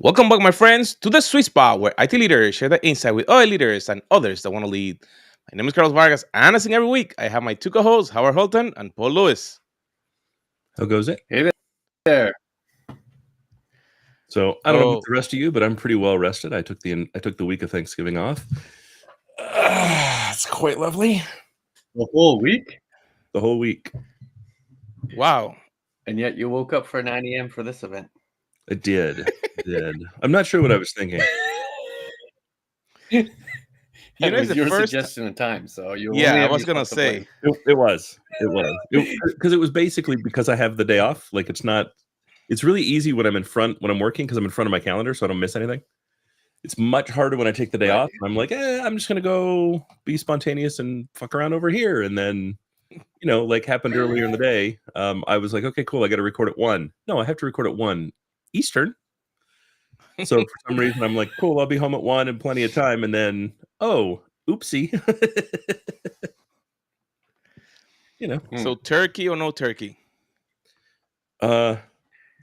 Welcome back, my friends, to the sweet spot where IT leaders share the insight with other leaders and others that want to lead. My name is Carlos Vargas, and as in every week, I have my two co-hosts, Howard Holton and Paul Lewis. How goes it? Hey there. So I don't know about the rest of you, but I'm pretty well rested. I took the week of Thanksgiving off. It's quite lovely. The whole week? The whole week. Wow. And yet you woke up for 9 a.m. for this event. I did. I'm not sure what I was thinking. It know, was the your first- suggestion of time, so you Yeah, only I have was gonna yourself to say. blame. It was because it was basically because I have the day off. Like it's really easy when I'm working because I'm in front of my calendar, so I don't miss anything. It's much harder when I take the day Right. off. I'm like, I'm just gonna go be spontaneous and fuck around over here, and then. Like happened earlier in the day. I was like, okay, cool. I got to record at 1. No, I have to record at 1 Eastern. So for some reason, I'm like, cool. I'll be home at 1 and plenty of time. And then, oopsie. So turkey or no turkey?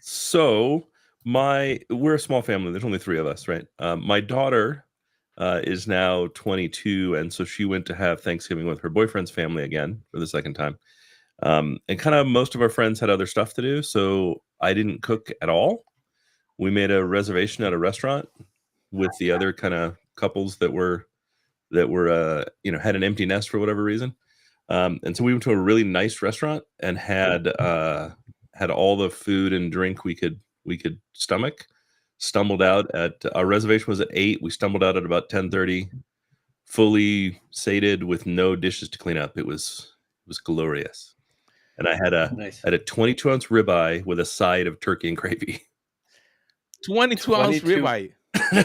So we're a small family. There's only 3 of us, right? My daughter is now 22, and so she went to have Thanksgiving with her boyfriend's family again for the second time. And kind of most of our friends had other stuff to do, so I didn't cook at all. We made a reservation at a restaurant with the other kind of couples that were had an empty nest for whatever reason. And so we went to a really nice restaurant and had all the food and drink we could stomach. Stumbled out at our reservation was at 8. We stumbled out at about 10:30, fully sated with no dishes to clean up. It was glorious. And I had a 22-ounce ribeye with a side of turkey and gravy. 22-ounce 22. ribeye.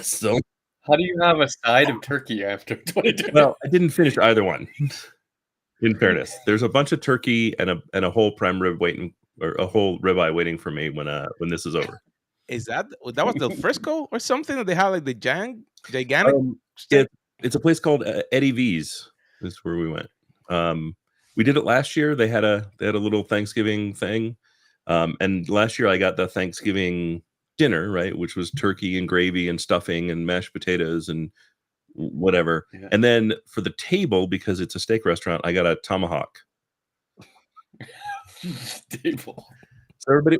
So How do you have a side of turkey after 22? well, I didn't finish either one. In fairness, there's a bunch of turkey and a whole prime rib waiting, or a whole ribeye waiting for me when this is over. Is that was the Frisco or something that they have like the gigantic? It's a place called Eddie V's. Is where we went. We did it last year. They had a little Thanksgiving thing, and last year I got the Thanksgiving dinner, right, which was turkey and gravy and stuffing and mashed potatoes and whatever. Yeah. And then for the table, because it's a steak restaurant, I got a tomahawk. Table. So everybody,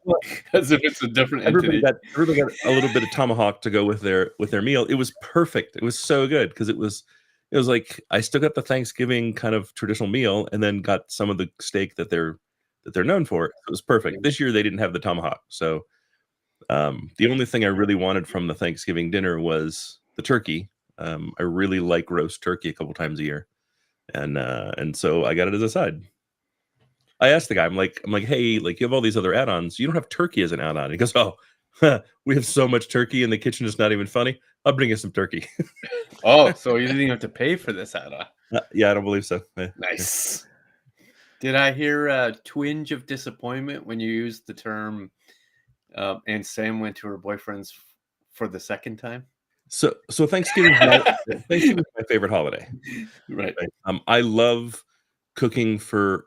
as if it's a different entity. Everybody got a little bit of tomahawk to go with their meal. It was perfect. It was so good because it was like I still got the Thanksgiving kind of traditional meal and then got some of the steak that they're known for. It was perfect. This year they didn't have the tomahawk, so the only thing I really wanted from the Thanksgiving dinner was the turkey. I really like roast turkey a couple times a year, and so I got it as a side. I asked the guy, I'm like, hey, like you have all these other add-ons. You don't have turkey as an add-on. He goes, we have so much turkey in the kitchen, it's not even funny. I'll bring you some turkey. Oh, so you didn't even have to pay for this add-on? Yeah, I don't believe so. Nice. Did I hear a twinge of disappointment when you used the term, and Sam went to her boyfriend's for the second time? So Thanksgiving is my favorite holiday. Right. I love cooking for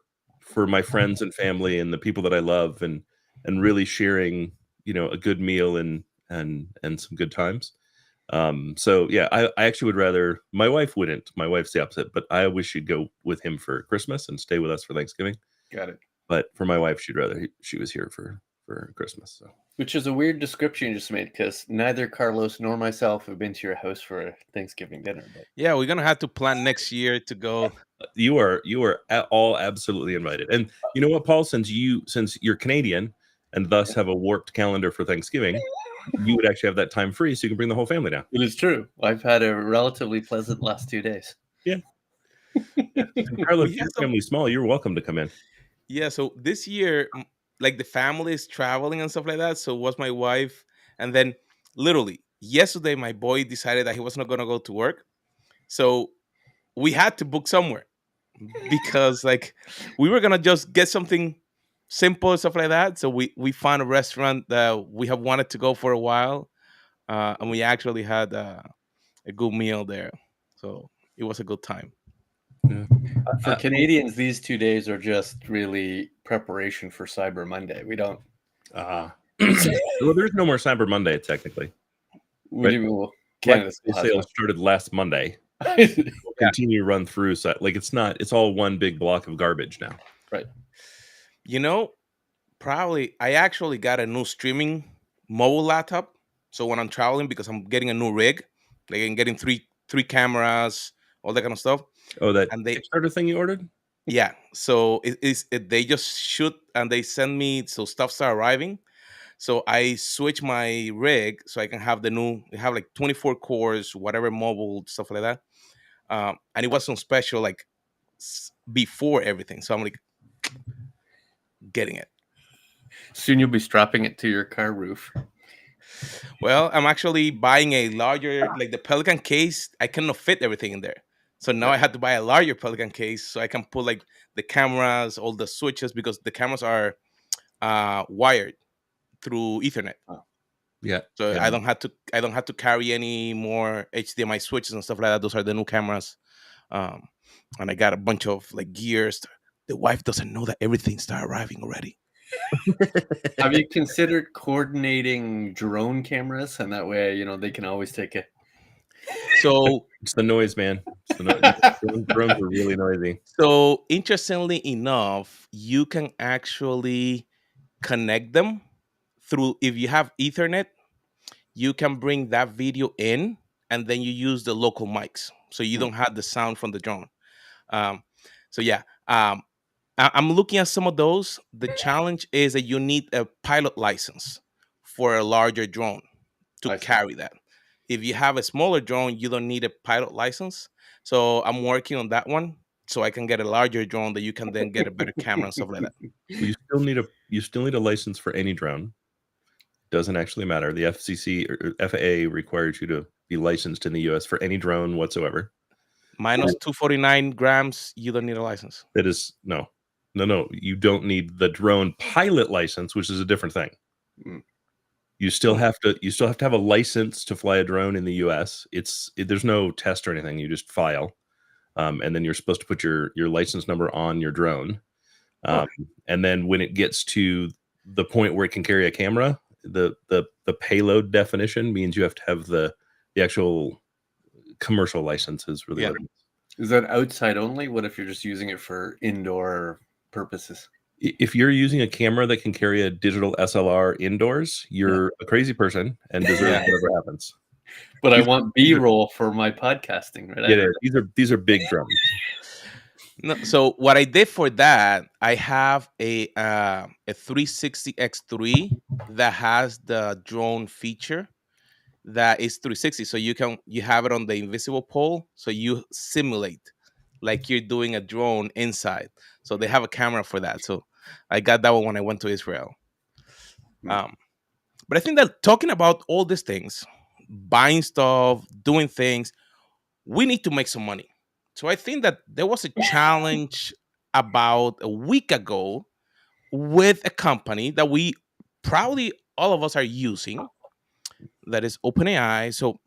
my friends and family and the people that I love, and really sharing, a good meal and some good times. So yeah, I actually would rather. My wife wouldn't. My wife's the opposite, but I wish she'd go with him for Christmas and stay with us for Thanksgiving. Got it. But for my wife, she'd rather she was here for Christmas. So. Which is a weird description you just made, because neither Carlos nor myself have been to your house for a Thanksgiving dinner. But... Yeah, we're gonna have to plan next year to go. You are all absolutely invited. And you know what, Paul? Since you're Canadian and thus have a warped calendar for Thanksgiving, you would actually have that time free, so you can bring the whole family down. It is true. I've had a relatively pleasant last 2 days. Yeah. Carlos, your family's small. You're welcome to come in. Yeah. So this year, like the family is traveling and stuff like that. So was my wife, and then literally yesterday, my boy decided that he was not gonna go to work, so we had to book somewhere because like we were gonna just get something simple and stuff like that. So we found a restaurant that we have wanted to go for a while, and we actually had a good meal there. So it was a good time. Yeah. For Canadians, these 2 days are just really preparation for Cyber Monday. We don't. Well, there's no more Cyber Monday technically. What do you mean? Well, Black Canada still Friday has sales started last Monday. one. Will continue to run through. So like it's all one big block of garbage now. Right. You know, probably I actually got a new streaming mobile laptop. So when I'm traveling, because I'm getting a new rig, like I'm getting three cameras, all that kind of stuff. Oh, that And they Kickstarter thing you ordered? yeah, so they just shoot and they send me, so stuff start arriving. So I switch my rig so I can have the new. They have like 24 cores, whatever mobile stuff like that. And it was on special like before everything. So I'm like getting it. Soon you'll be strapping it to your car roof. Well, I'm actually buying a larger, like the Pelican case. I cannot fit everything in there. So now I had to buy a larger Pelican case so I can put like the cameras, all the switches, because the cameras are wired through Ethernet. Yeah. So yeah. I don't have to carry any more HDMI switches and stuff like that. Those are the new cameras. And I got a bunch of like gears. The wife doesn't know that everything started arriving already. Have you considered coordinating drone cameras, and that way, they can always take it. So It's the noise, man. It's the noise. Drones are really noisy. So interestingly enough, you can actually connect them through, if you have Ethernet, you can bring that video in and then you use the local mics. So you don't have the sound from the drone. Um, so yeah, I'm looking at some of those. The challenge is that you need a pilot license for a larger drone to I see. carry that. If you have a smaller drone, you don't need a pilot license. So I'm working on that one so I can get a larger drone that you can then get a better camera and stuff like that. Well, you still need a license for any drone. Doesn't actually matter. The FCC or FAA requires you to be licensed in the US for any drone whatsoever. Minus 249 grams, you don't need a license. That is no. You don't need the drone pilot license, which is a different thing. Mm. You still have to have a license to fly a drone in the US. There's no test or anything. You just file. And then you're supposed to put your license number on your drone. And then when it gets to the point where it can carry a camera, the payload definition means you have to have the actual commercial license is really what it is. Is that outside only? What if you're just using it for indoor purposes? If you're using a camera that can carry a digital SLR indoors, you're a crazy person and deserve whatever happens. But I want B-roll for my podcasting, right? Yeah, these are big drums. No, so what I did for that, I have a 360X3 that has the drone feature that is 360. So you have it on the invisible pole, so you simulate like you're doing a drone inside. So they have a camera for that. So I got that one when I went to Israel. But I think that talking about all these things, buying stuff, doing things, we need to make some money. So I think that there was a challenge about a week ago with a company that we probably all of us are using, that is OpenAI. So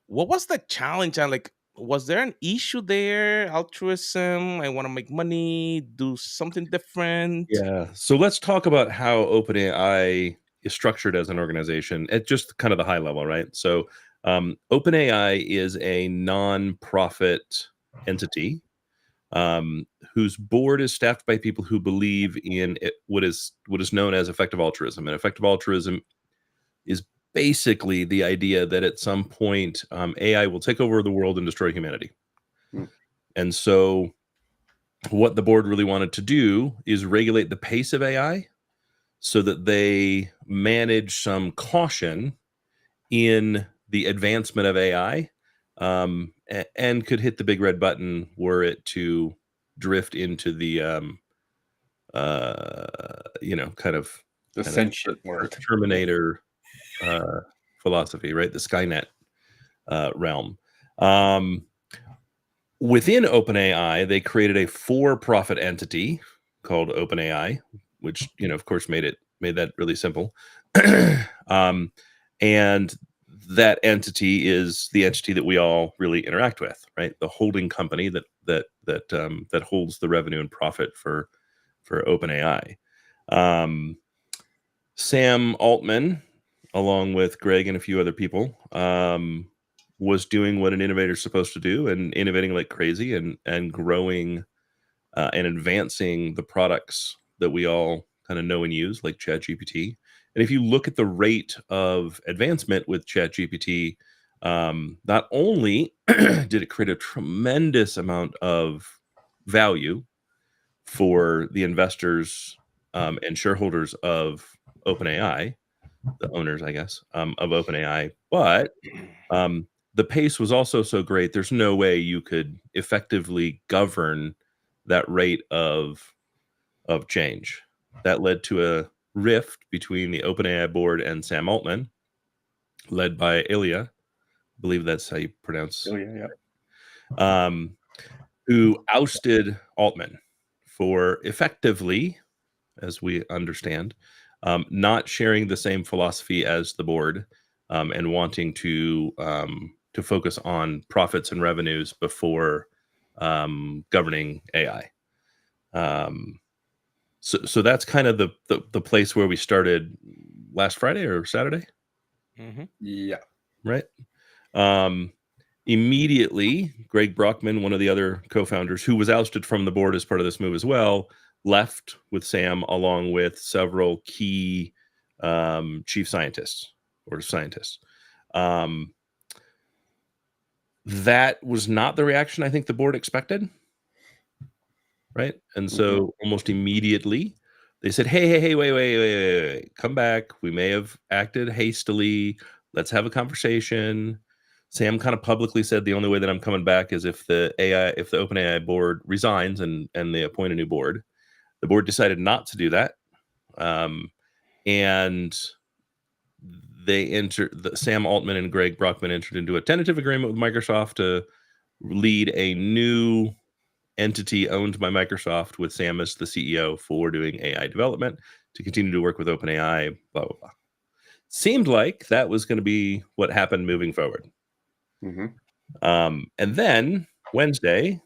what was the challenge? And like, was there an issue there? Altruism, I want to make money, do something different. Yeah. So let's talk about how OpenAI is structured as an organization at just kind of the high level, right? So OpenAI is a non-profit entity whose board is staffed by people who believe in what is known as effective altruism. And effective altruism is basically the idea that at some point AI will take over the world and destroy humanity. And so what the board really wanted to do is regulate the pace of AI so that they manage some caution in the advancement of AI, and could hit the big red button were it to drift into the kind of sentient word Terminator philosophy, right? The Skynet realm. Within OpenAI, they created a for-profit entity called OpenAI, which of course made that really simple. And that entity is the entity that we all really interact with, right? The holding company that holds the revenue and profit for OpenAI. Sam Altman along with Greg and a few other people, was doing what an innovator is supposed to do and innovating like crazy and growing and advancing the products that we all kind of know and use, like ChatGPT. And if you look at the rate of advancement with ChatGPT, not only did it create a tremendous amount of value for the investors and shareholders of OpenAI, the owners, I guess, of OpenAI, but the pace was also so great. There's no way you could effectively govern that rate of change. That led to a rift between the OpenAI board and Sam Altman, led by Ilya. I believe that's how you pronounce. Oh yeah. Who ousted Altman for effectively, as we understand, not sharing the same philosophy as the board and wanting to focus on profits and revenues before governing AI. So that's kind of the place where we started last Friday or Saturday, Yeah. right? Immediately, Greg Brockman, one of the other co-founders, who was ousted from the board as part of this move as well, left with Sam along with several key chief scientists or scientists. That was not the reaction I think the board expected, right? And so almost immediately they said, hey, wait, come back. We may have acted hastily. Let's have a conversation. Sam kind of publicly said the only way that I'm coming back is if the OpenAI board resigns and they appoint a new board. The board decided not to do that, and Sam Altman and Greg Brockman entered into a tentative agreement with Microsoft to lead a new entity owned by Microsoft with Sam as the CEO for doing AI development to continue to work with OpenAI. Blah blah blah. Seemed like that was going to be what happened moving forward. And then Wednesday,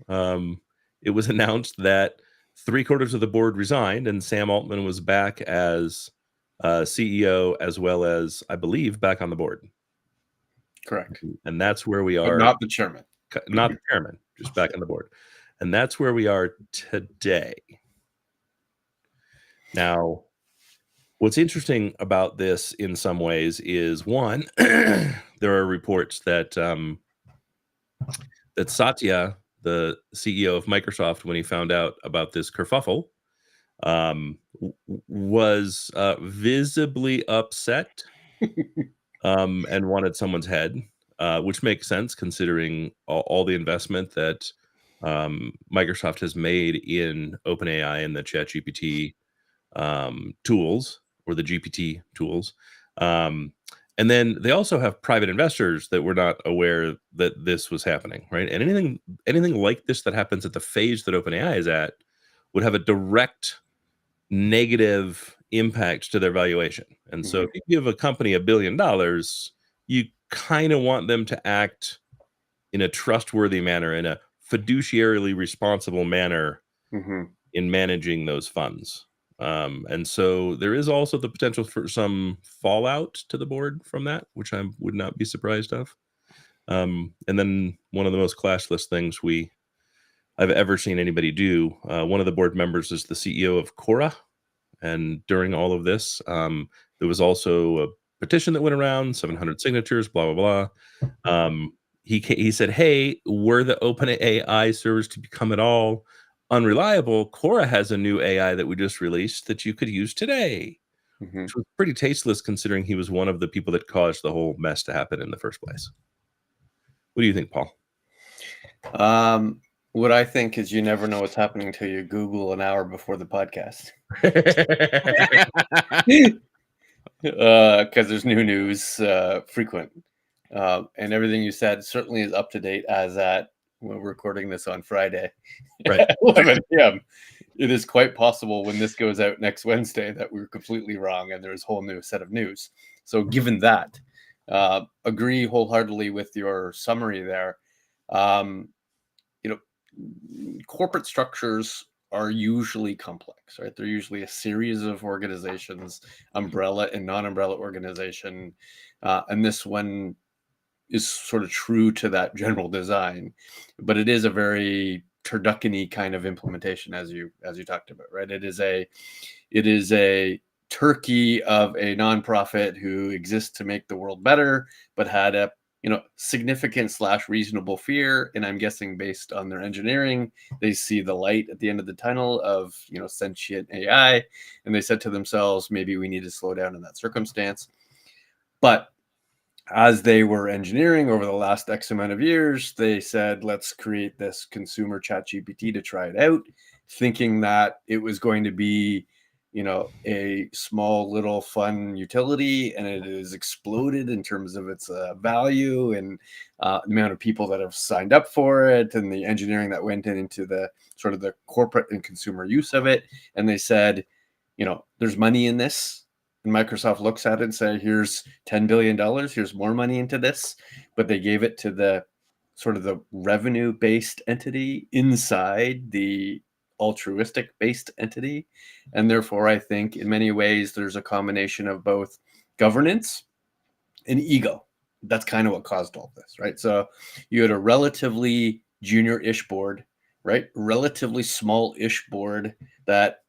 it was announced that 3/4 of the board resigned, and Sam Altman was back as CEO, as well as, I believe, back on the board. Correct. And that's where we are. But not the chairman. Not the chairman, just back on the board. And that's where we are today. Now, what's interesting about this in some ways is, one, there are reports that that Satya, the CEO of Microsoft, when he found out about this kerfuffle, was visibly upset and wanted someone's head, which makes sense considering all the investment that Microsoft has made in OpenAI and the ChatGPT tools, or the GPT tools. And then they also have private investors that were not aware that this was happening, right? And anything like this that happens at the phase that OpenAI is at would have a direct negative impact to their valuation. And so if you give a company $1 billion, you kind of want them to act in a trustworthy manner, in a fiduciarily responsible manner in managing those funds. And so there is also the potential for some fallout to the board from that, which I would not be surprised of. And then one of the most classless things I've ever seen anybody do, one of the board members is the CEO of Quora. And during all of this, there was also a petition that went around, 700 signatures, blah, blah, blah. He said, hey, were the OpenAI servers to become at all unreliable, Quora has a new AI that we just released that you could use today, which was pretty tasteless considering he was one of the people that caused the whole mess to happen in the first place. What do you think, Paul? What I think is you never know what's happening until you Google an hour before the podcast. Because there's new news frequent. And everything you said certainly is up to date as at when we're recording this on Friday, right, at 11 p.m. It is quite possible when this goes out next Wednesday that we're completely wrong and there's a whole new set of news. So given that, agree wholeheartedly with your summary there. Corporate structures are usually complex, right? They're usually a series of organizations, umbrella and non-umbrella organization, and this one is sort of true to that general design, but it is a very turducken-y kind of implementation, as you talked about, right? It is a turkey of a nonprofit who exists to make the world better, but had a significant / reasonable fear, and I'm guessing based on their engineering, they see the light at the end of the tunnel of sentient AI, and they said to themselves, maybe we need to slow down in that circumstance. But as they were engineering over the last X amount of years, they said, let's create this consumer chat GPT to try it out, thinking that it was going to be, a small little fun utility, and it has exploded in terms of its value and amount of people that have signed up for it and the engineering that went into the sort of the corporate and consumer use of it. And they said, there's money in this. And Microsoft looks at it and say, here's $10 billion, here's more money into this. But they gave it to the sort of the revenue-based entity inside the altruistic-based entity. And therefore, I think in many ways, there's a combination of both governance and ego. That's kind of what caused all this, right? So you had a relatively junior-ish board, right? Relatively small-ish board that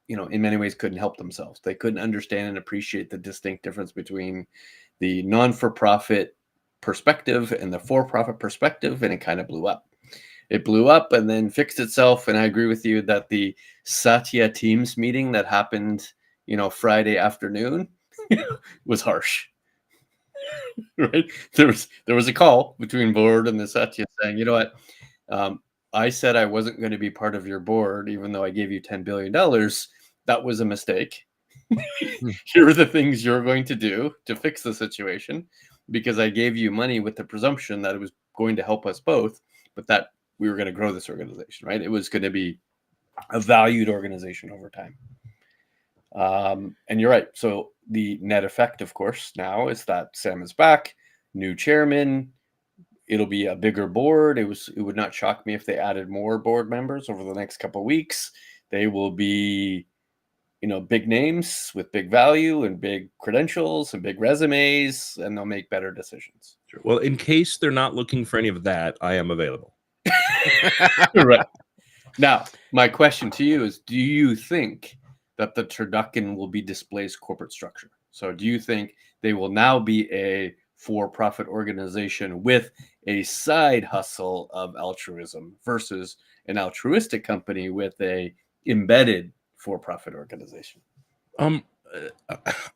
in many ways couldn't help themselves. They couldn't understand and appreciate the distinct difference between the non-for-profit perspective and the for-profit perspective, and it kind of blew up. It blew up and then fixed itself. And I agree with you that the Satya Teams meeting that happened, Friday afternoon was harsh. Right? There was a call between board and the Satya saying, you know what? I said I wasn't going to be part of your board, even though I gave you $10 billion. That was a mistake. Here are the things you're going to do to fix the situation, because I gave you money with the presumption that it was going to help us both, but that we were going to grow this organization, right? It was going to be a valued organization over time. And you're right. So the net effect, of course, now is that Sam is back, new chairman. It'll be a bigger board. It would not shock me if they added more board members over the next couple of weeks. They will be, big names with big value and big credentials and big resumes, and they'll make better decisions. Sure. Well, in case they're not looking for any of that, I am available. Right. Now, my question to you is, do you think that the turducken will be displaced corporate structure? So do you think they will now be a for-profit organization with a side hustle of altruism versus an altruistic company with a embedded for-profit organization? I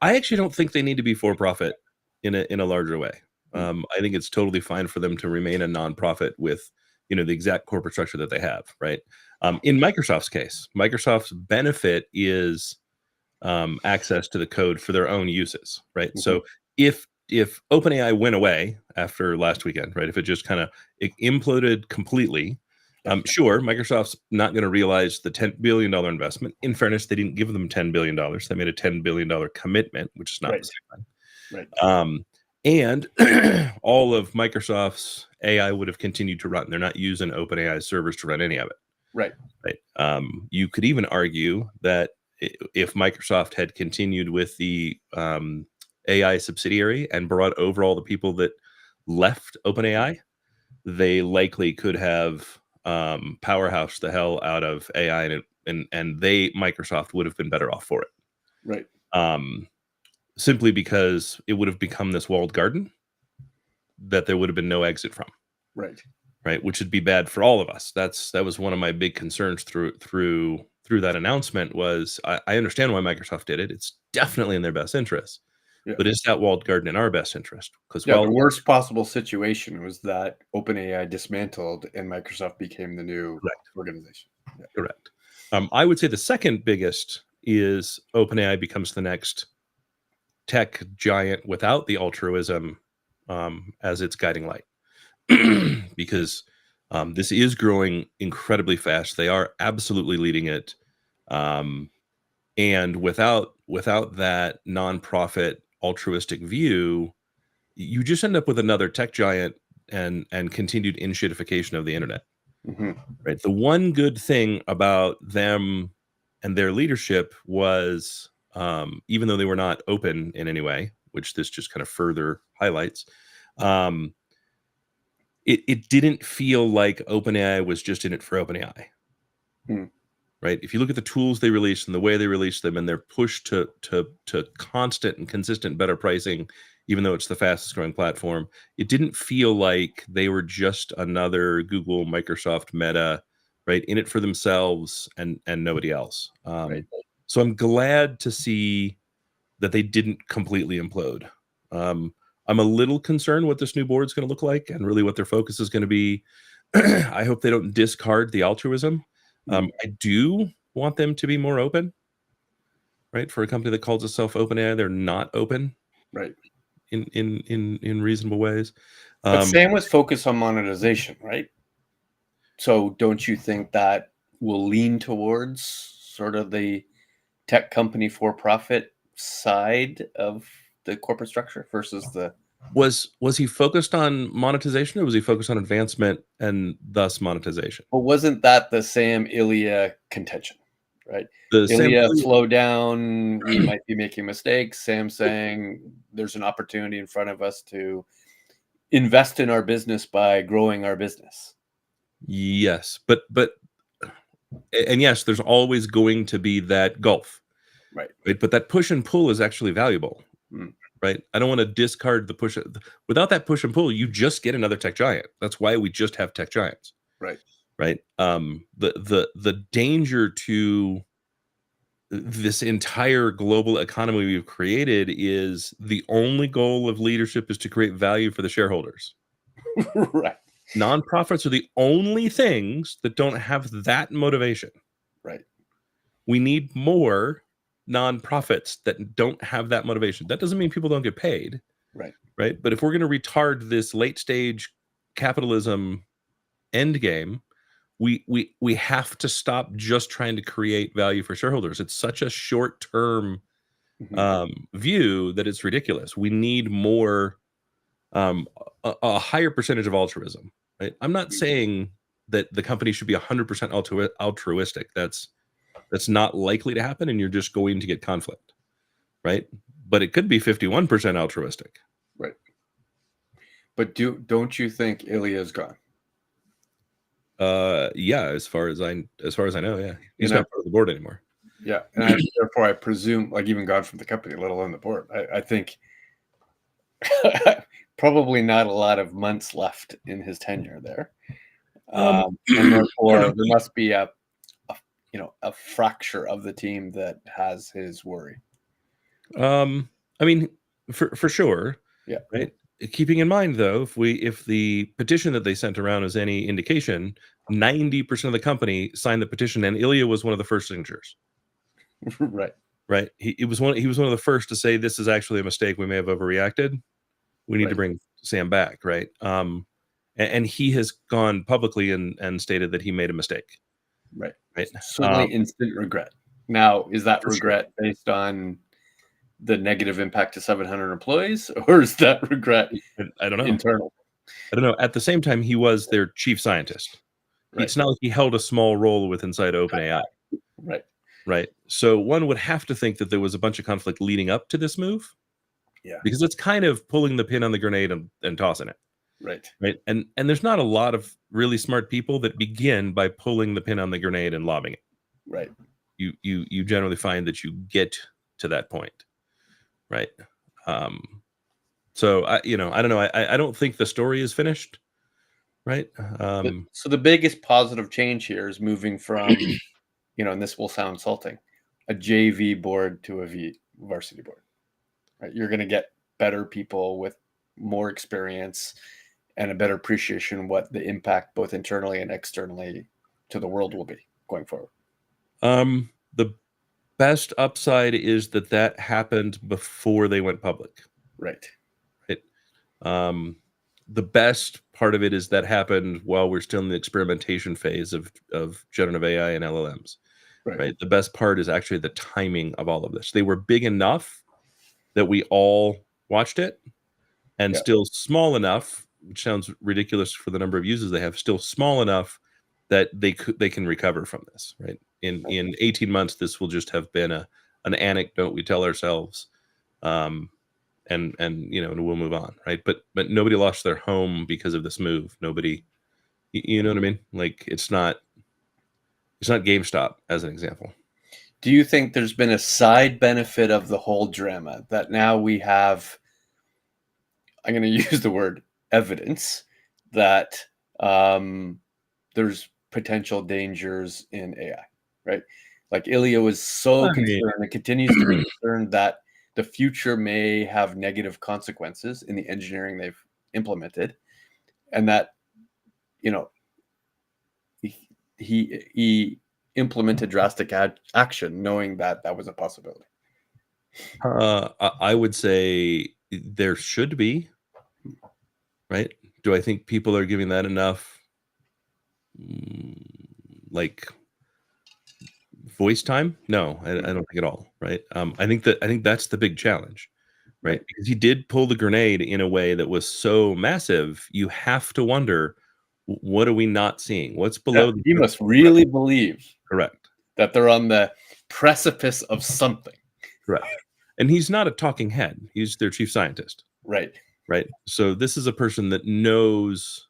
actually don't think they need to be for-profit in a larger way. I think it's totally fine for them to remain a nonprofit with the exact corporate structure that they have, right? In Microsoft's case, Microsoft's benefit is access to the code for their own uses, right? Mm-hmm. So if OpenAI went away after last weekend, right? If it just kind of imploded completely, sure, Microsoft's not going to realize the $10 billion investment. In fairness, they didn't give them $10 billion. They made a $10 billion commitment, which is not right. the same. Right. And all of Microsoft's AI would have continued to run. They're not using OpenAI servers to run any of it. Right. Right. You could even argue that if Microsoft had continued with the AI subsidiary and brought over all the people that left OpenAI, they likely could have powerhouse the hell out of AI, and Microsoft would have been better off for it. Right. Simply because it would have become this walled garden that there would have been no exit from. Right, which would be bad for all of us. That was one of my big concerns through that announcement. Was I understand why Microsoft did it. It's definitely in their best interest. Yeah. But is that walled garden in our best interest? Because the worst possible situation was that OpenAI dismantled and Microsoft became the new organization. Yeah. Correct. I would say the second biggest is OpenAI becomes the next tech giant without the altruism as its guiding light. Because this is growing incredibly fast. They are absolutely leading it. And without that nonprofit altruistic view, you just end up with another tech giant and continued inshitification of the internet. Right. The one good thing about them and their leadership was, even though they were not open in any way, which this just kind of further highlights, it didn't feel like OpenAI was just in it for OpenAI. Right. If you look at the tools they released and the way they released them and their push to constant and consistent better pricing, even though it's the fastest growing platform, it didn't feel like they were just another Google, Microsoft, Meta, right, in it for themselves and nobody else. So I'm glad to see that they didn't completely implode. I'm a little concerned what this new board is going to look like and really what their focus is going to be. I hope they don't discard the altruism. I do want them to be more open, right? For a company that calls itself OpenAI, they're not open, right? In reasonable ways. But Sam was focused on monetization, right? So don't you think that will lean towards sort of the tech company for-profit side of the corporate structure versus the... Was he focused on monetization, or was he focused on advancement and thus monetization? Well, wasn't that the Sam Ilya contention, right? Ilya, slow down, we might be making mistakes. Sam saying there's an opportunity in front of us to invest in our business by growing our business. Yes, but yes, there's always going to be that gulf, right? But that push and pull is actually valuable. Right. I don't want to discard the push. Without that push and pull, you just get another tech giant. That's why we just have tech giants. Right. Right. The danger to this entire global economy we've created is the only goal of leadership is to create value for the shareholders. Right. Nonprofits are the only things that don't have that motivation. Right. We need more nonprofits that don't have that motivation. That doesn't mean people don't get paid. Right. Right. But if we're going to retard this late stage capitalism end game, we have to stop just trying to create value for shareholders. It's such a short term view that it's ridiculous. We need more, a higher percentage of altruism. Right. I'm not saying that the company should be 100% altruistic. That's not likely to happen, and you're just going to get conflict, right? But it could be 51% altruistic, right? But don't you think Ilya's gone? Yeah, as far as I know, yeah, he's not part of the board anymore. Yeah, and therefore I presume, like, even gone from the company, let alone the board. I think probably not a lot of months left in his tenure there, and therefore there must be a fracture of the team that has his worry. I mean, for sure. Yeah. Right. Keeping in mind, though, if the petition that they sent around is any indication, 90% of the company signed the petition, and Ilya was one of the first signatures. Right. Right. He was one of the first to say this is actually a mistake. We may have overreacted. We need to bring Sam back. Right. And he has gone publicly and stated that he made a mistake. Right. Certainly instant regret. Now, is that regret based on the negative impact to 700 employees, or is that regret I don't know. internal? I don't know. At the same time, he was their chief scientist. Right. It's not like he held a small role inside OpenAI. Right. Right. So one would have to think that there was a bunch of conflict leading up to this move. Yeah. Because it's kind of pulling the pin on the grenade and tossing it. Right. Right. And there's not a lot of really smart people that begin by pulling the pin on the grenade and lobbing it. Right. You generally find that you get to that point. Right. So I don't know. I don't think the story is finished. Right. So the biggest positive change here is moving from, and this will sound insulting, a JV board to a varsity board. Right. You're going to get better people with more experience and a better appreciation of what the impact both internally and externally to the world will be going forward. The best upside is that happened before they went public. Right. The best part of it is that happened while we're still in the experimentation phase of generative AI and LLMs. Right. The best part is actually the timing of all of this. They were big enough that we all watched it, and still small enough, which sounds ridiculous for the number of users they have, still small enough that they can recover from this, right? In 18 months, this will just have been an anecdote we tell ourselves, and we'll move on, right? But nobody lost their home because of this move. Nobody, you know what I mean? Like it's not GameStop as an example. Do you think there's been a side benefit of the whole drama that now we have, I'm going to use the word evidence, that there's potential dangers in AI, right? Like Ilya was so concerned and continues to be concerned that the future may have negative consequences in the engineering they've implemented, and that, he implemented drastic action knowing that that was a possibility. I would say there should be, right? Do I think people are giving that enough like voice time? No, I don't think at all, right? I think that's the big challenge, right? Because he did pull the grenade in a way that was so massive, you have to wonder, what are we not seeing? What's below? He must really believe, correct, that they're on the precipice of something. Correct. And he's not a talking head. He's their chief scientist. Right. Right. So this is a person that knows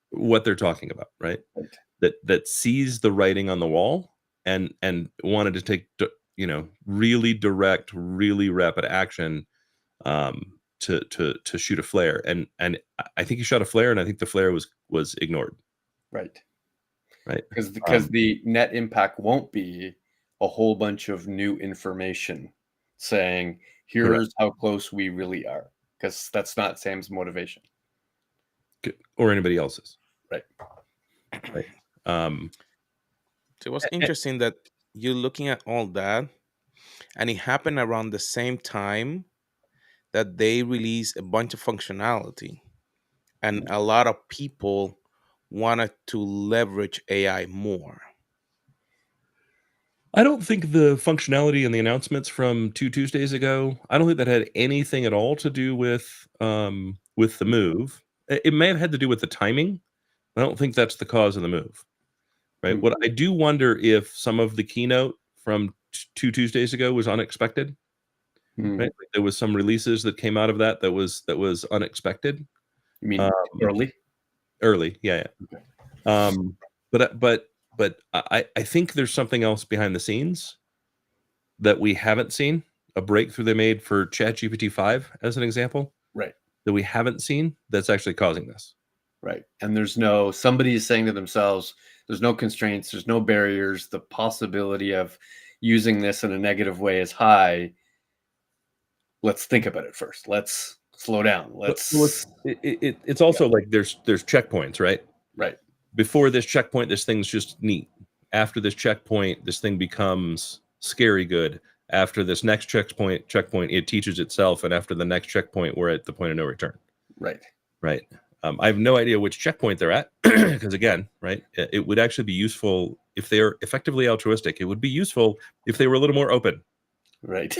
what they're talking about, right? That sees the writing on the wall and wanted to take really direct, really rapid action to shoot a flare. And I think he shot a flare, and I think the flare was ignored. Right. Right. Because the net impact won't be a whole bunch of new information saying, here's correct, how close we really are. Because that's not Sam's motivation. or anybody else's. Right. Right. So it was interesting that you're looking at all that, and it happened around the same time that they released a bunch of functionality, and a lot of people wanted to leverage AI more. I don't think the functionality and the announcements from 2 Tuesdays ago, I don't think that had anything at all to do with the move. It may have had to do with the timing. I don't think that's the cause of the move. Right? What I do wonder if some of the keynote from 2 Tuesdays ago was unexpected. Right? Like there was some releases that came out of that was unexpected. You mean early? Early, yeah. Okay. But I think there's something else behind the scenes that we haven't seen. A breakthrough they made for ChatGPT 5, as an example, right? That we haven't seen that's actually causing this, right? And somebody is saying to themselves, there's no constraints, there's no barriers. The possibility of using this in a negative way is high. Let's think about it first. Let's slow down. It's also like there's checkpoints, right? Right. Before this checkpoint, this thing's just neat. After this checkpoint, this thing becomes scary good. After this next checkpoint, it teaches itself, and after the next checkpoint, we're at the point of no return. Right. Right. I have no idea which checkpoint they're at, because again, right, it would actually be useful if they're effectively altruistic. It would be useful if they were a little more open. Right.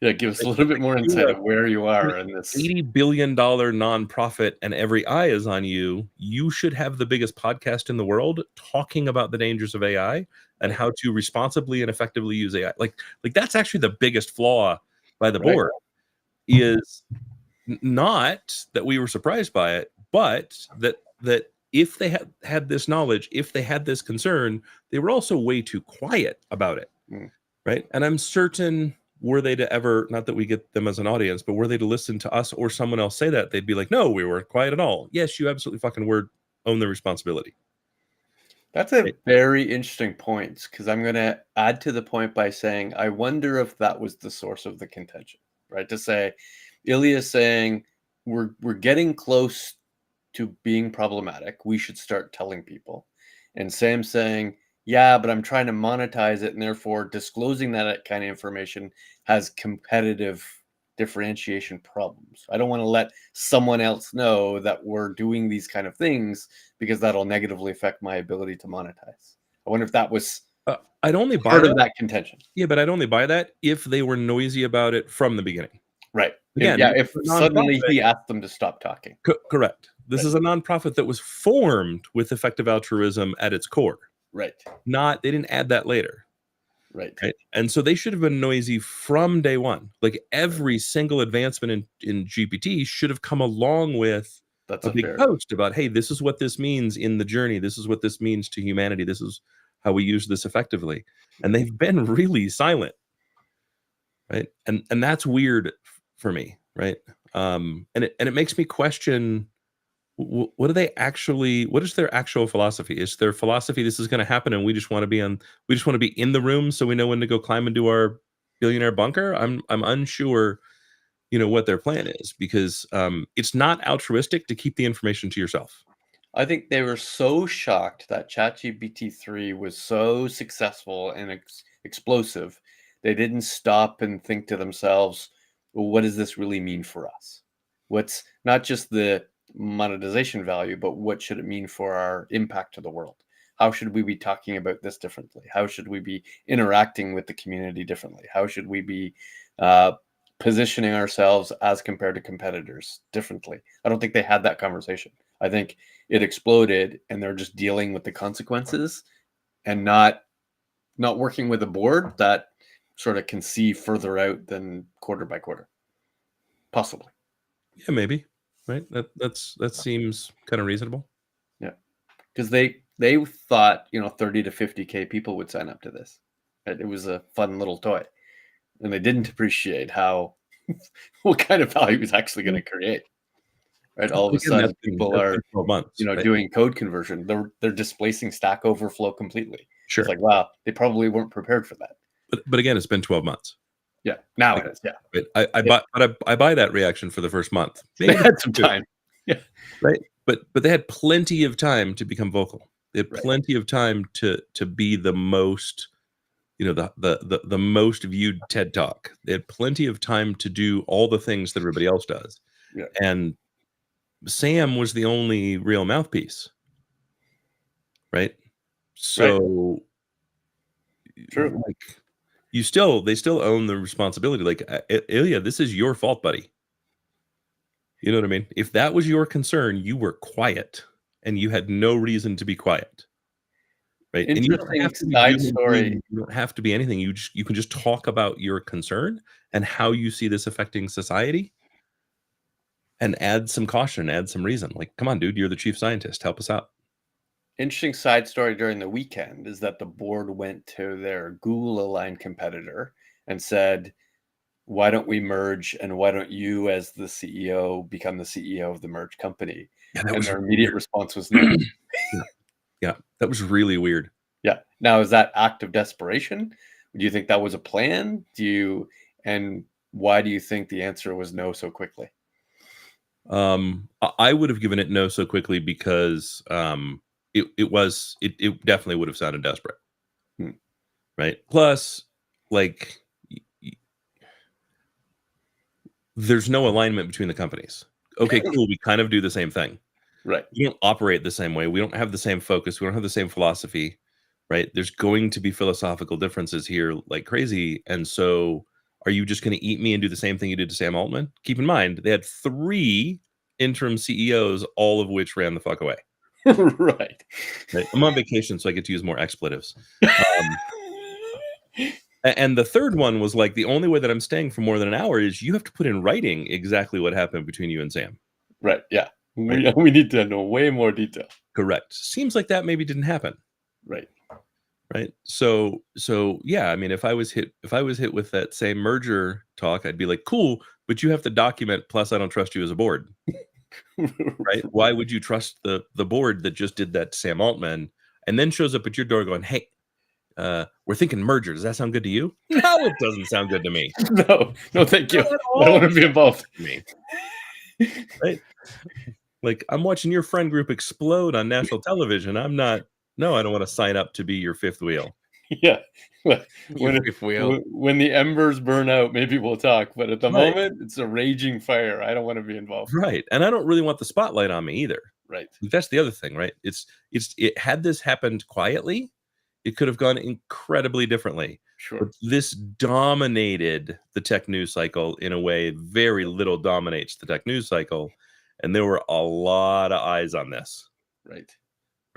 Yeah, give us a little bit more insight of where you are in this $80 billion nonprofit, and every eye is on you. You should have the biggest podcast in the world talking about the dangers of AI and how to responsibly and effectively use AI. Like that's actually the biggest flaw by the board, is not that we were surprised by it, but that if they had this knowledge, if they had this concern, they were also way too quiet about it. Right. And I'm certain, were they to ever, not that we get them as an audience, but were they to listen to us or someone else say that, they'd be like, no, we weren't quiet at all. Yes, you absolutely fucking were. Own the responsibility. That's a very interesting point, because I'm going to add to the point by saying, I wonder if that was the source of the contention, right? To say, Ilya is saying, we're getting close to being problematic. We should start telling people. And Sam's saying, yeah, but I'm trying to monetize it, and therefore disclosing that kind of information has competitive differentiation problems. I don't want to let someone else know that we're doing these kind of things, because that'll negatively affect my ability to monetize. I wonder if that was I'd only buy part of that contention. Yeah, but I'd only buy that if they were noisy about it from the beginning. Right. Again, if suddenly he asked them to stop talking. Correct. This is a nonprofit that was formed with effective altruism at its core. Right. They didn't add that later. Right. Right. And so they should have been noisy from day one. Like every single advancement in GPT should have come along with That's a big fair. post about, hey, this is what this means in the journey. This is what this means to humanity. This is how we use this effectively. And they've been really silent. Right. And that's weird for me. Right. And it makes me question, what do they actually, what is their actual philosophy? Is their philosophy this is going to happen and we just want to be in the room so we know when to go climb into our billionaire bunker? I'm unsure, what their plan is, because it's not altruistic to keep the information to yourself. I think they were so shocked that ChatGPT 3 was so successful and explosive, they didn't stop and think to themselves, well, what does this really mean for us? What's not just the monetization value, but what should it mean for our impact to the world? How should we be talking about this differently? How should we be interacting with the community differently? How should we be positioning ourselves as compared to competitors differently? I don't think they had that conversation. I think it exploded and they're just dealing with the consequences and not working with a board that sort of can see further out than quarter by quarter. Possibly. Yeah, maybe. Right. That seems kind of reasonable. Yeah. Because they thought, 30 to 50K people would sign up to this. It was a fun little toy. And they didn't appreciate what kind of value it's actually going to create. Right. All of a sudden, people are, 12 months, right? doing code conversion. They're displacing Stack Overflow completely. Sure. It's like, wow, they probably weren't prepared for that. But again, it's been 12 months. Yeah. Now it is. Yeah. Right? I buy that reaction for the first month. They had some time. Yeah. Right. But they had plenty of time to become vocal. They had plenty of time to be the most, the most viewed TED Talk. They had plenty of time to do all the things that everybody else does. Yeah. And Sam was the only real mouthpiece. Right. So True. like, they still own the responsibility. Like, Ilya, this is your fault, buddy. You know what I mean? If that was your concern, you were quiet and you had no reason to be quiet. Right. And you don't have to be side story. You don't have to be anything. You can just talk about your concern and how you see this affecting society and add some caution, add some reason. Like, come on, dude, you're the chief scientist. Help us out. Interesting side story during the weekend is that the board went to their Google-aligned competitor and said, why don't we merge, and why don't you, as the CEO, become the CEO of the merged company? Yeah, and their immediate response was no. Yeah, that was really weird. Yeah. Now, is that act of desperation? Do you think that was a plan? And why do you think the answer was no so quickly? I would have given it no so quickly because it definitely would have sounded desperate. Right. Plus, like, there's no alignment between the companies. Okay, cool. We kind of do the same thing. Right. We don't operate the same way. We don't have the same focus. We don't have the same philosophy. Right. There's going to be philosophical differences here like crazy. And so are you just going to eat me and do the same thing you did to Sam Altman? Keep in mind, they had 3 interim CEOs, all of which ran the fuck away. Right. I'm on vacation, so I get to use more expletives. And the third one was like, the only way that I'm staying for more than an hour is you have to put in writing exactly what happened between you and Sam. Right. Yeah. Right. We need to know way more detail. Correct. Seems like that maybe didn't happen. Right. Right. So yeah, I mean, if I was hit with that same merger talk, I'd be like, cool, but you have to document, plus I don't trust you as a board. Right. Why would you trust the board that just did that to Sam Altman and then shows up at your door going, hey, we're thinking merger. Does that sound good to you? No, it doesn't sound good to me. No, thank you. I don't want to be involved. Me. Right. Like, I'm watching your friend group explode on national television. I don't want to sign up to be your fifth wheel. Yeah. When the embers burn out, maybe we'll talk. But at the moment, it's a raging fire. I don't want to be involved. Right. And I don't really want the spotlight on me either. Right. That's the other thing, right? It had this happened quietly, it could have gone incredibly differently. Sure. But this dominated the tech news cycle in a way very little dominates the tech news cycle. and there were a lot of eyes on this. Right.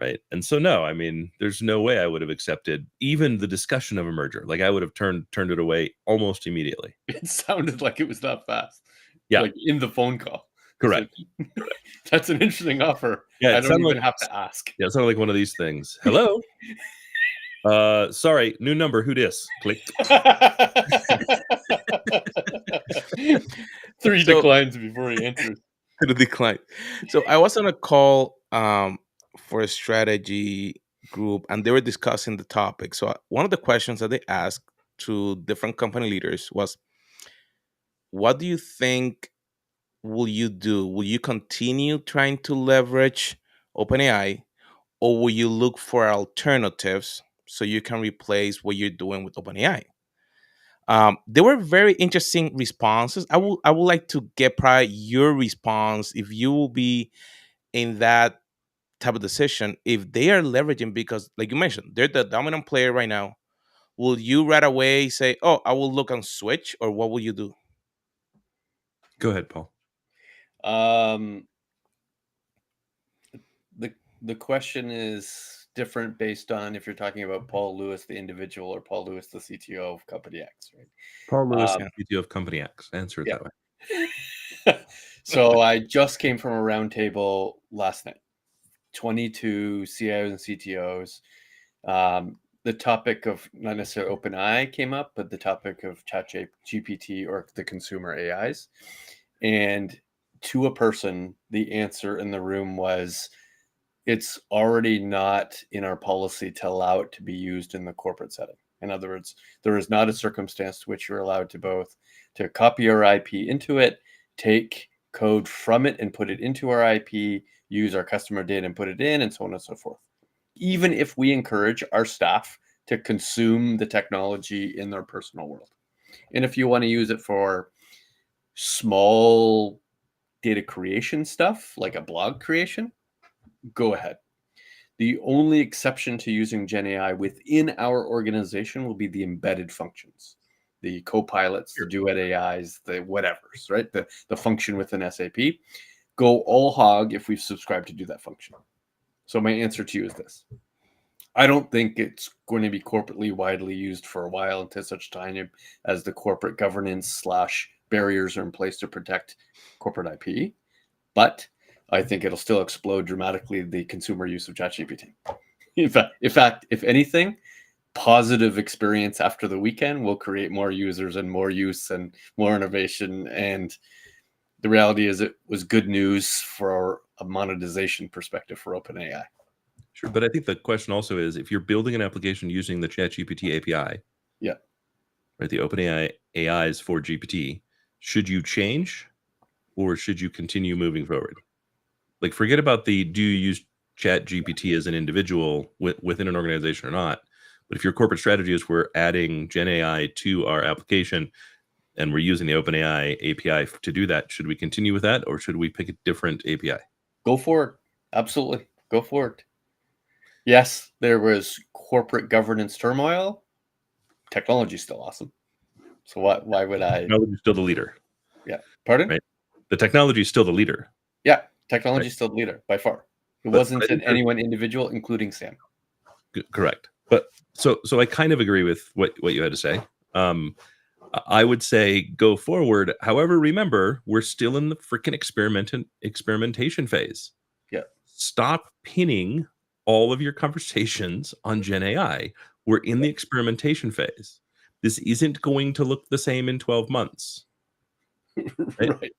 Right. And so, no, I mean, there's no way I would have accepted even the discussion of a merger. Like, I would have turned it away almost immediately. It sounded like it was that fast. Yeah. Like in the phone call. Correct. That's an interesting offer. Yeah, I it don't sounded even like have to ask. yeah, it sounded like one of these things. Hello. Sorry, new number. Who dis? Click. 3 declines before he enters. To the decline. So I was on a call for a strategy group, and they were discussing the topic. So one of the questions that they asked to different company leaders was, "What do you think will you do? Will you continue trying to leverage OpenAI, or will you look for alternatives so you can replace what you're doing with OpenAI?" They were very interesting responses. I would like to get probably your response if you will be in that type of decision. If they are leveraging, because like you mentioned, they're the dominant player right now. Will you right away say, "Oh, I will look and switch," or what will you do? Go ahead, Paul. The question is different based on if you're talking about Paul Lewis, the individual, or Paul Lewis, the CTO of Company X, right? Paul Lewis, CTO of Company X. Answer it yeah. that way. So I just came from a roundtable last night. 22 CIOs and CTOs. The topic of not necessarily OpenAI came up, but the topic of ChatGPT or the consumer AIs. And to a person, the answer in the room was, it's already not in our policy to allow it to be used in the corporate setting. In other words, there is not a circumstance to which you're allowed to both to copy our IP into it, take code from it and put it into our IP, use our customer data and put it in, and so on and so forth. Even if we encourage our staff to consume the technology in their personal world. And if you want to use it for small data creation stuff, like a blog creation, go ahead. The only exception to using GenAI within our organization will be the embedded functions, the co-pilots, the duet AIs, the whatevers, right? The function within SAP. Go all hog if we've subscribed to do that function. So my answer to you is this. I don't think it's going to be corporately widely used for a while until such time as the corporate governance / barriers are in place to protect corporate IP. But I think it'll still explode dramatically the consumer use of ChatGPT. In fact, if anything, positive experience after the weekend will create more users and more use and more innovation. And the reality is it was good news for a monetization perspective for OpenAI. Sure, but I think the question also is, if you're building an application using the ChatGPT API, yeah, right, the OpenAI AIs for GPT, should you change or should you continue moving forward? Like, forget about do you use ChatGPT as an individual within an organization or not? But if your corporate strategy is we're adding Gen AI to our application and we're using the OpenAI API to do that, should we continue with that or should we pick a different API? Go for it. Absolutely. Go for it. Yes, there was corporate governance turmoil. Technology is still awesome. So why would I? Technology is still the leader. Yeah. Pardon? Right. The technology is still the leader. Yeah. Technology is still the leader by far. It wasn't any one individual, including Sam. Correct. But so I kind of agree with what you had to say. I would say go forward. However, remember, we're still in the freaking experimentation phase. Yeah. Stop pinning all of your conversations on Gen AI. We're in the experimentation phase. This isn't going to look the same in 12 months. Right?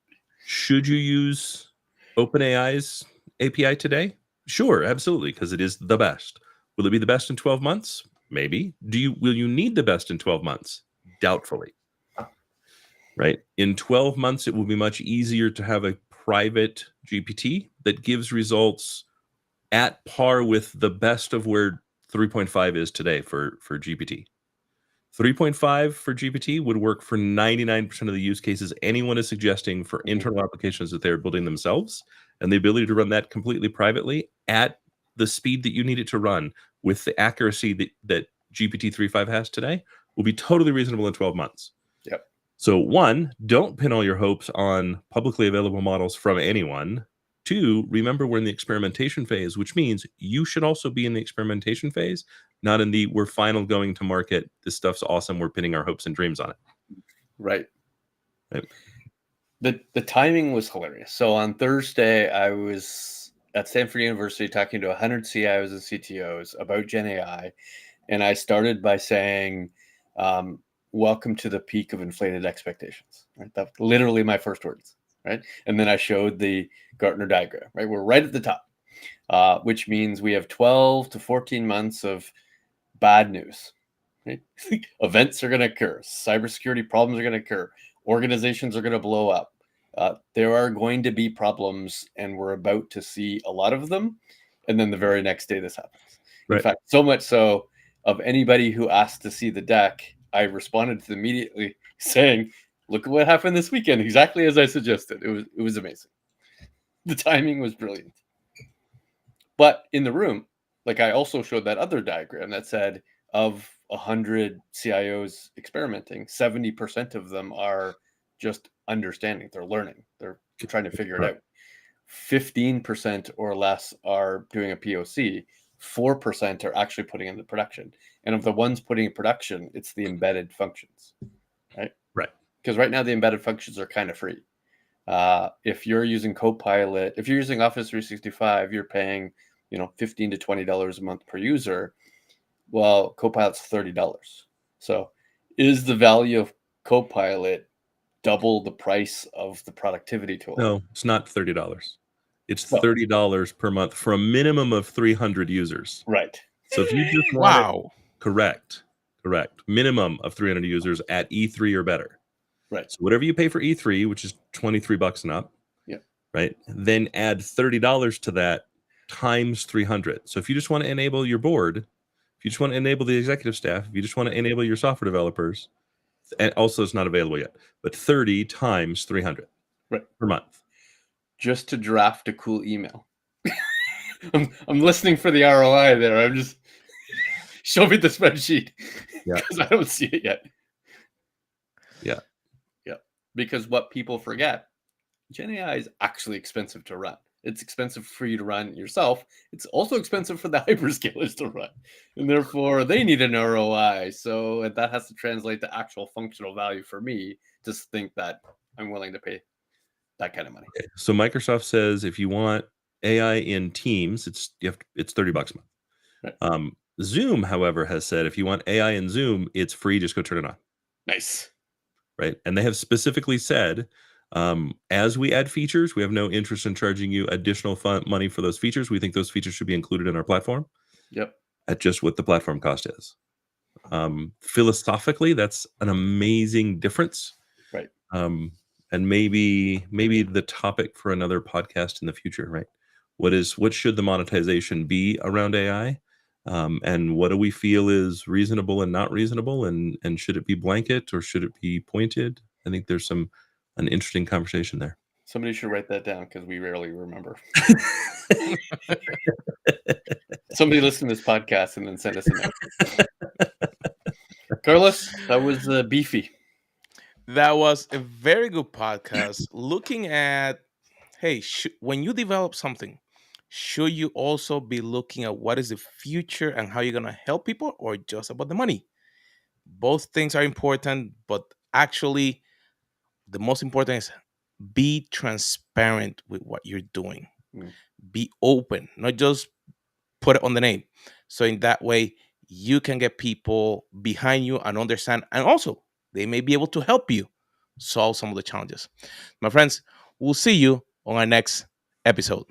Should you use OpenAI's API today? Sure, absolutely, because it is the best. Will it be the best in 12 months? Maybe. Will you need the best in 12 months? Doubtfully. Right? In 12 months, it will be much easier to have a private GPT that gives results at par with the best of where 3.5 is today for GPT. 3.5 for GPT would work for 99% of the use cases anyone is suggesting for internal applications that they're building themselves, and the ability to run that completely privately at the speed that you need it to run with the accuracy that GPT 3.5 has today will be totally reasonable in 12 months. Yep. So one, don't pin all your hopes on publicly available models from anyone Two, remember we're in the experimentation phase, which means you should also be in the experimentation phase, not in the we're final going to market. This stuff's awesome. We're pinning our hopes and dreams on it. Right. Right. The timing was hilarious. So on Thursday, I was at Stanford University talking to 100 CIOs and CTOs about Gen AI, and I started by saying, "Welcome to the peak of inflated expectations." Right, that's literally my first words. Right, and then I showed the Gartner diagram. Right, we're right at the top, which means we have 12 to 14 months of bad news. Right? Events are going to occur. Cybersecurity problems are going to occur. Organizations are going to blow up. There are going to be problems, and we're about to see a lot of them. And then the very next day, this happens. In fact, so much so, of anybody who asked to see the deck, I responded to them immediately saying, "Look at what happened this weekend, exactly as I suggested." It was amazing. The timing was brilliant. But in the room, like I also showed that other diagram that said of 100 CIOs experimenting, 70% of them are just understanding. They're learning. They're trying to figure it out. 15% or less are doing a POC. 4% are actually putting into production. And of the ones putting in production, it's the embedded functions, right? Right. Because right now the embedded functions are kind of free. If you're using Copilot, if you're using Office 365, you're paying, $15 to $20 a month per user. Well, Copilot's $30. So is the value of Copilot double the price of the productivity tool? No, it's not $30. It's $30 per month for a minimum of 300 users. Right. So if you just want it, correct. Minimum of 300 users at E3 or better. Right. So whatever you pay for E3, which is $23 and up. Yeah. Right. Then add $30 to that times 300. So if you just want to enable your board, if you just want to enable the executive staff, if you just want to enable your software developers, and also it's not available yet, but 30 times 300 per month. Just to draft a cool email. I'm listening for the ROI there. I'm just show me the spreadsheet because I don't see it yet. Yeah. Because what people forget, Gen AI is actually expensive to run. It's expensive for you to run yourself. It's also expensive for the hyperscalers to run. And therefore, they need an ROI. So that has to translate to actual functional value for me to think that I'm willing to pay that kind of money. Okay. So Microsoft says if you want AI in Teams, it's $30 a month. Right. Zoom, however, has said if you want AI in Zoom, it's free. Just go turn it on. Nice. Right. And they have specifically said, as we add features, we have no interest in charging you additional money for those features. We think those features should be included in our platform. Yep. At just what the platform cost is. Philosophically, that's an amazing difference. Right. And maybe the topic for another podcast in the future, right? What should the monetization be around AI? And what do we feel is reasonable and not reasonable? And should it be blanket or should it be pointed? I think there's an interesting conversation there. Somebody should write that down because we rarely remember. Somebody listen to this podcast and then send us a note. Carlos, that was beefy. That was a very good podcast. Looking at, hey, when you develop something, should you also be looking at what is the future and how you're going to help people, or just about the money? Both things are important, but actually, the most important is be transparent with what you're doing. Be open, not just put it on the name. So in that way, you can get people behind you and understand, and also they may be able to help you solve some of the challenges. My friends, we'll see you on our next episode.